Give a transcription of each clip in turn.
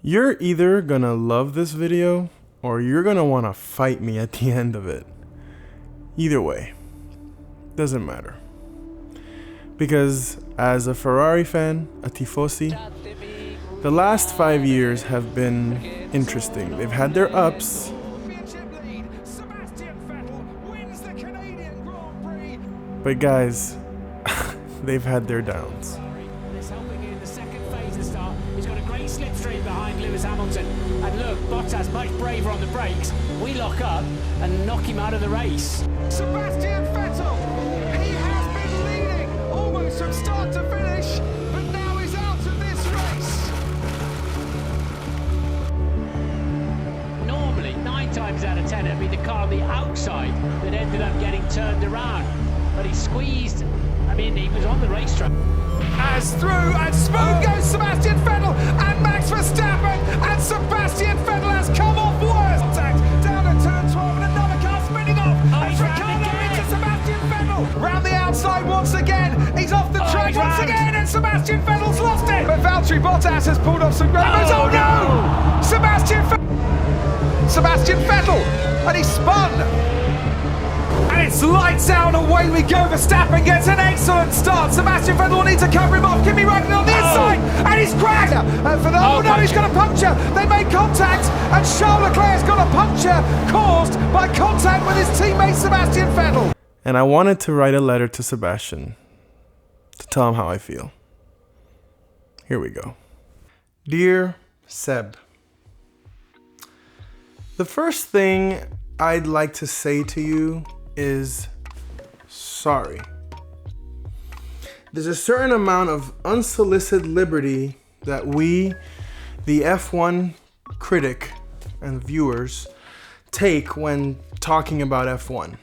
You're either gonna love this video or you're gonna wanna fight me at the end of it. Either way, doesn't matter. Because as a Ferrari fan, a Tifosi, the last 5 years have been interesting. They've had their ups, but guys, they've had their downs. He's got a great slipstream behind Lewis Hamilton. And look, Bottas much braver on the brakes. We lock up and knock him out of the race. Sebastian Vettel, he has been leading almost from start to finish, but now he's out of this race. Normally, 9 times out of 10, it'd be the car on the outside that ended up getting turned around. But he squeezed, he was on the racetrack. As through and smooth goes Sebastian Vettel and Max Verstappen, and Sebastian Vettel has come off worst. Down at turn 12 and another car spinning off. As Ricciardo into Sebastian Vettel. Round the outside once again. He's off the track once again, and Sebastian Vettel's lost it. But Valtteri Bottas has pulled off some great moves. Oh no! Sebastian Vettel, and he spun. And it's lights out, away we go. Verstappen gets an excellent start. Sebastian Vettel will need to cover him off. Kimi Räikkönen on the inside, and he's crashed. He's got a puncture. They made contact, and Charles Leclerc's got a puncture caused by contact with his teammate Sebastian Vettel. And I wanted to write a letter to Sebastian to tell him how I feel. Here we go. Dear Seb, the first thing I'd like to say to you is sorry. There's a certain amount of unsolicited liberty that we, the F1 critic and viewers, take when talking about F1.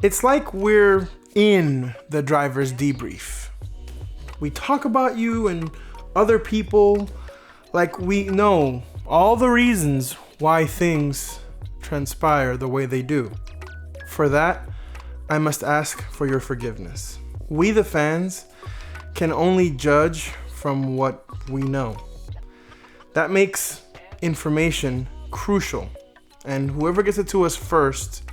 It's like we're in the driver's debrief. We talk about you and other people like we know all the reasons why things transpire the way they do. For that, I must ask for your forgiveness. We, the fans, can only judge from what we know. That makes information crucial, and whoever gets it to us first,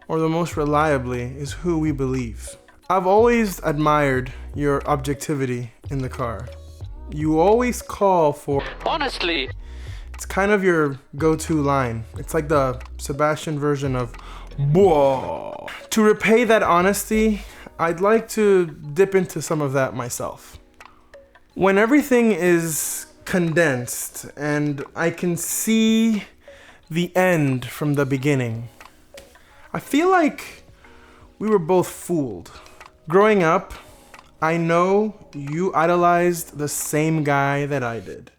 or the most reliably, is who we believe. I've always admired your objectivity in the car. You always call for Honestly, it's kind of your go-to line. It's like the Sebastian version of "Whoa." To repay that honesty, I'd like to dip into some of that myself. When everything is condensed and I can see the end from the beginning, I feel like we were both fooled. Growing up, I know you idolized the same guy that I did.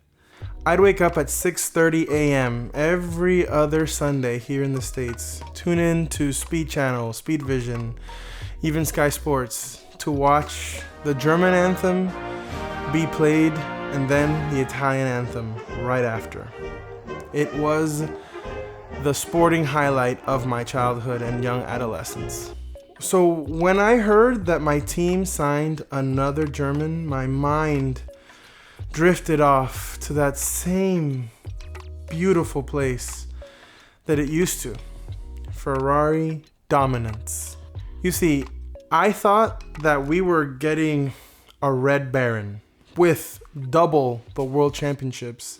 I'd wake up at 6:30 a.m. every other Sunday here in the States, tune in to Speed Channel, Speed Vision, even Sky Sports, to watch the German anthem be played and then the Italian anthem right after. It was the sporting highlight of my childhood and young adolescence. So when I heard that my team signed another German, my mind drifted off to that same beautiful place that it used to. Ferrari dominance. You see, I thought that we were getting a red baron with double the world championships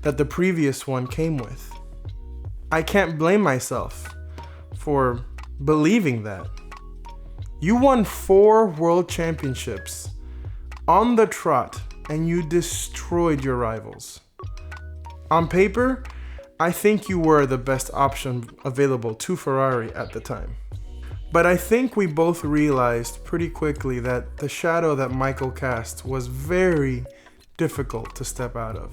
that the previous one came with. I can't blame myself for believing that. You won 4 world championships on the trot, and you destroyed your rivals. On paper, I think you were the best option available to Ferrari at the time. But I think we both realized pretty quickly that the shadow that Michael cast was very difficult to step out of.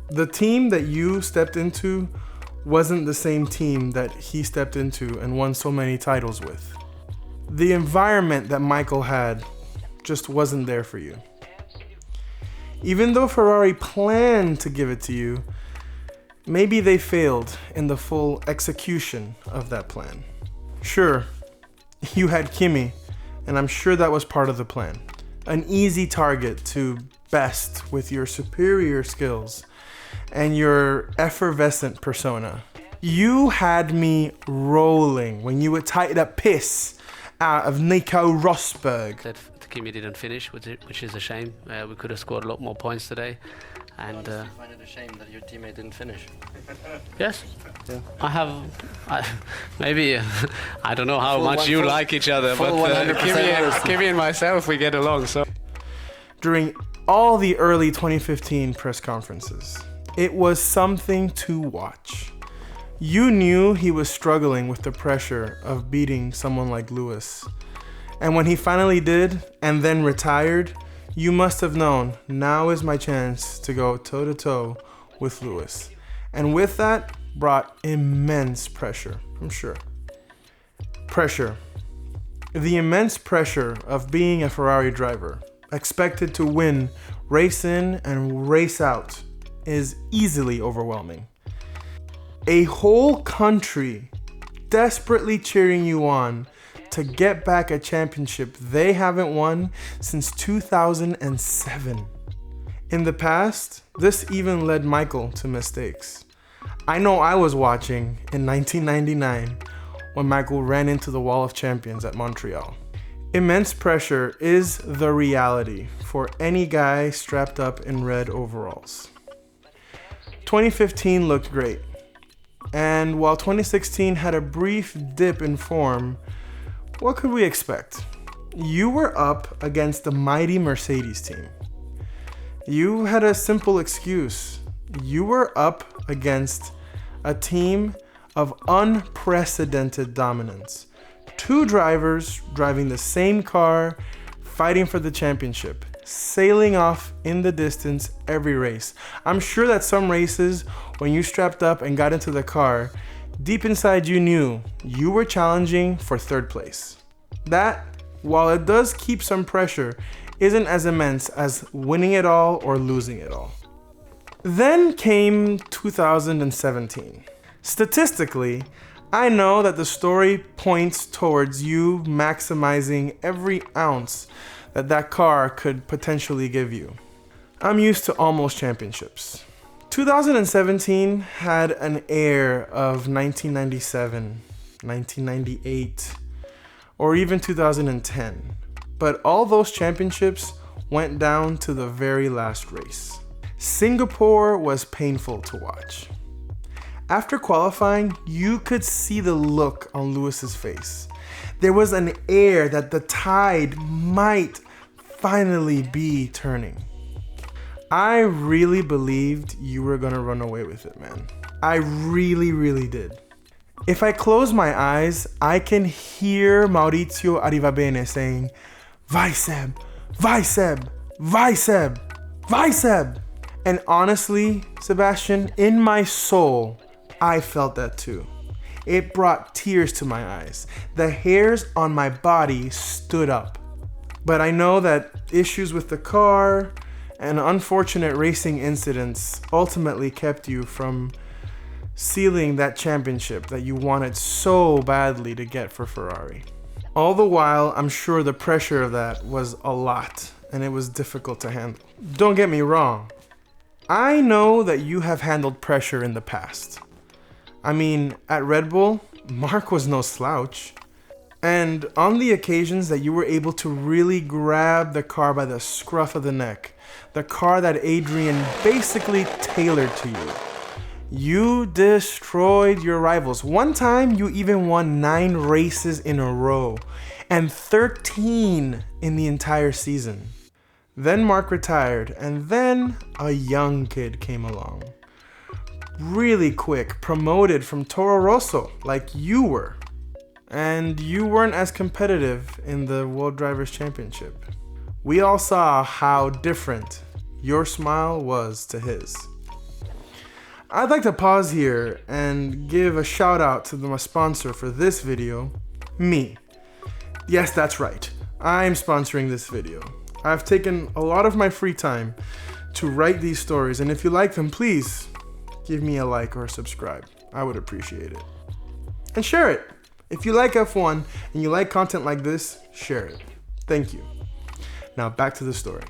The team that you stepped into wasn't the same team that he stepped into and won so many titles with. The environment that Michael had just wasn't there for you. Even though Ferrari planned to give it to you, maybe they failed in the full execution of that plan. Sure, you had Kimi, and I'm sure that was part of the plan. An easy target to best with your superior skills and your effervescent persona. You had me rolling when you would tie the piss out of Nico Rosberg. That Kimi didn't finish, which is a shame. We could have scored a lot more points today. And you find it a shame that your teammate didn't finish? Yes. Yeah. Maybe I don't know how much you like each other, but Kimi and myself, we get along. So during all the early 2015 press conferences, it was something to watch. You knew he was struggling with the pressure of beating someone like Lewis. And when he finally did, and then retired, you must have known, now is my chance to go toe-to-toe with Lewis. And with that brought immense pressure, I'm sure. Pressure. The immense pressure of being a Ferrari driver, expected to win race in and race out, is easily overwhelming. A whole country desperately cheering you on to get back a championship they haven't won since 2007. In the past, this even led Michael to mistakes. I know I was watching in 1999 when Michael ran into the Wall of Champions at Montreal. Immense pressure is the reality for any guy strapped up in red overalls. 2015 looked great. And while 2016 had a brief dip in form, what could we expect? You were up against the mighty Mercedes team. You had a simple excuse. You were up against a team of unprecedented dominance. Two drivers driving the same car, fighting for the championship, sailing off in the distance every race. I'm sure that some races, when you strapped up and got into the car, deep inside you knew you were challenging for third place. That, while it does keep some pressure, isn't as immense as winning it all or losing it all. Then came 2017. Statistically, I know that the story points towards you maximizing every ounce that car could potentially give you. I'm used to almost championships. 2017 had an air of 1997, 1998, or even 2010. But all those championships went down to the very last race. Singapore was painful to watch. After qualifying, you could see the look on Lewis's face. There was an air that the tide might finally be turning. I really believed you were gonna run away with it, man. I really, really did. If I close my eyes, I can hear Maurizio Arrivabene saying, "Vai Seb, vai Seb, vai Seb, vai Seb." And honestly, Sebastian, in my soul, I felt that too. It brought tears to my eyes. The hairs on my body stood up. But I know that issues with the car and unfortunate racing incidents ultimately kept you from sealing that championship that you wanted so badly to get for Ferrari. All the while, I'm sure the pressure of that was a lot and it was difficult to handle. Don't get me wrong. I know that you have handled pressure in the past. I mean, at Red Bull, Mark was no slouch. And on the occasions that you were able to really grab the car by the scruff of the neck, the car that Adrian basically tailored to you, you destroyed your rivals. One time, you even won 9 races in a row and 13 in the entire season. Then Mark retired, and then a young kid came along. Really quick, promoted from Toro Rosso, like you were. And you weren't as competitive in the World Drivers' Championship. We all saw how different your smile was to his. I'd like to pause here and give a shout out to my sponsor for this video, me. Yes, that's right. I'm sponsoring this video. I've taken a lot of my free time to write these stories, and if you like them, please give me a like or a subscribe. I would appreciate it. And share it. If you like F1 and you like content like this, share it. Thank you. Now back to the story.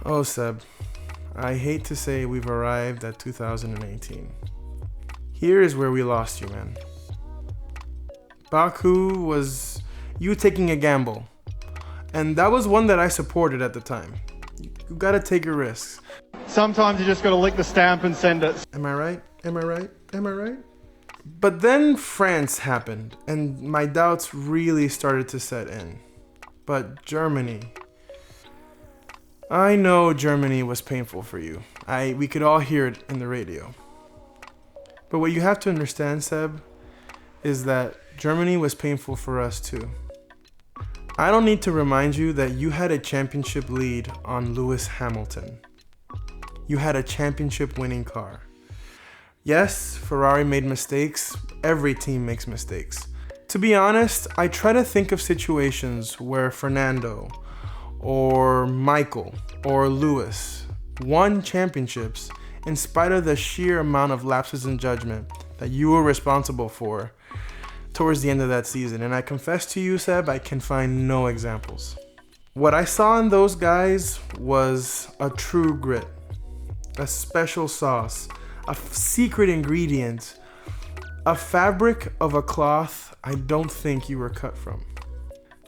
Oh, Seb, I hate to say we've arrived at 2018. Here is where we lost you, man. Baku was you taking a gamble. And that was one that I supported at the time. You gotta take your risks. Sometimes you just gotta lick the stamp and send it. Am I right? Am I right? Am I right? But then France happened, and my doubts really started to set in. But Germany. I know Germany was painful for you. We could all hear it in the radio. But what you have to understand, Seb, is that Germany was painful for us too. I don't need to remind you that you had a championship lead on Lewis Hamilton. You had a championship winning car. Yes, Ferrari made mistakes. Every team makes mistakes. To be honest, I try to think of situations where Fernando or Michael or Lewis won championships in spite of the sheer amount of lapses in judgment that you were responsible for towards the end of that season. And I confess to you, Seb, I can find no examples. What I saw in those guys was a true grit, a special sauce, a secret ingredient, a fabric of a cloth I don't think you were cut from.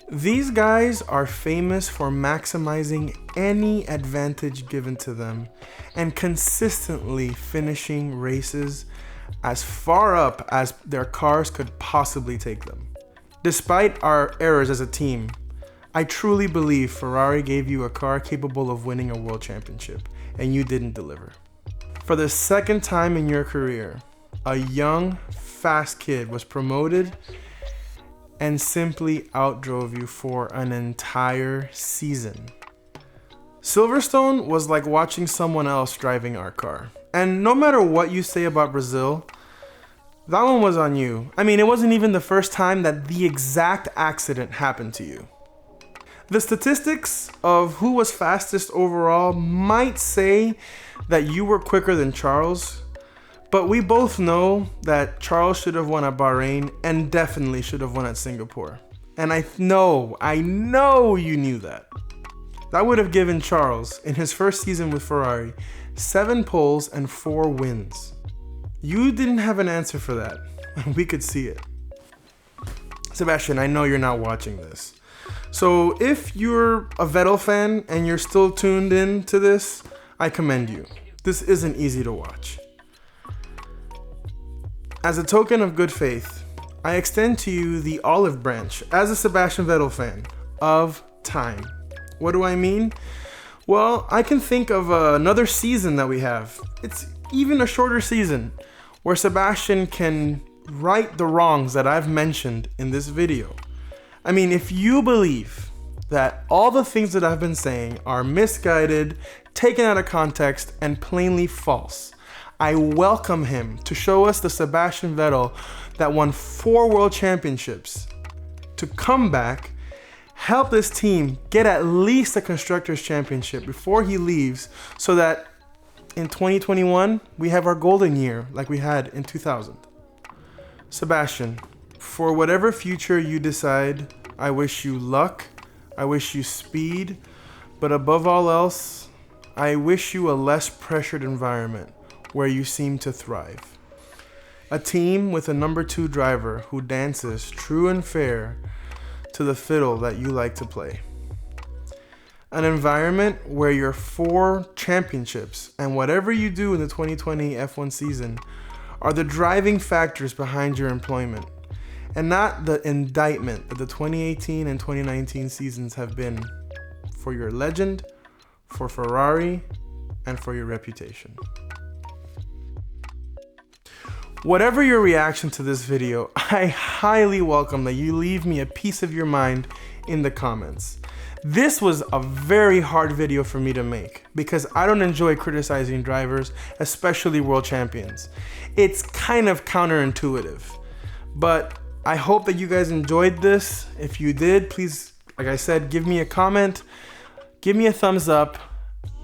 These guys are famous for maximizing any advantage given to them and consistently finishing races as far up as their cars could possibly take them. Despite our errors as a team, I truly believe Ferrari gave you a car capable of winning a world championship, and you didn't deliver. For the second time in your career, a young, fast kid was promoted and simply outdrove you for an entire season. Silverstone was like watching someone else driving our car. And no matter what you say about Brazil, that one was on you. I mean, it wasn't even the first time that the exact accident happened to you. The statistics of who was fastest overall might say that you were quicker than Charles, but we both know that Charles should have won at Bahrain and definitely should have won at Singapore. And I know you knew that. That would have given Charles, in his first season with Ferrari, 7 poles and 4 wins. You didn't have an answer for that, and we could see it. Sebastian, I know you're not watching this. So if you're a Vettel fan and you're still tuned in to this, I commend you. This isn't easy to watch. As a token of good faith, I extend to you the olive branch, as a Sebastian Vettel fan, of time. What do I mean? Well, I can think of another season that we have. It's even a shorter season where Sebastian can right the wrongs that I've mentioned in this video. I mean, if you believe that all the things that I've been saying are misguided, taken out of context, and plainly false, I welcome him to show us the Sebastian Vettel that won 4 world championships, to come back, help this team get at least a Constructors' Championship before he leaves, so that in 2021, we have our golden year like we had in 2000. Sebastian, for whatever future you decide, I wish you luck, I wish you speed, but above all else, I wish you a less pressured environment where you seem to thrive. A team with a number 2 driver who dances true and fair to the fiddle that you like to play. An environment where your 4 championships and whatever you do in the 2020 F1 season are the driving factors behind your employment, and not the indictment that the 2018 and 2019 seasons have been for your legend, for Ferrari, and for your reputation. Whatever your reaction to this video, I highly welcome that you leave me a piece of your mind in the comments. This was a very hard video for me to make because I don't enjoy criticizing drivers, especially world champions. It's kind of counterintuitive, but I hope that you guys enjoyed this. If you did, please, like I said, give me a comment, give me a thumbs up,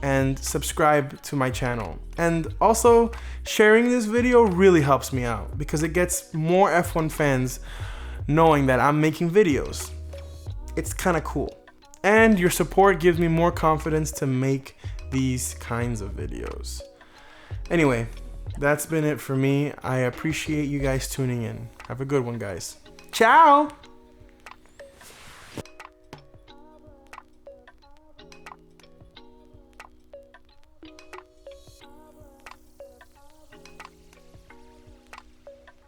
and subscribe to my channel. And also, sharing this video really helps me out because it gets more F1 fans knowing that I'm making videos. It's kind of cool. And your support gives me more confidence to make these kinds of videos. Anyway, that's been it for me. I appreciate you guys tuning in. Have a good one, guys. Ciao!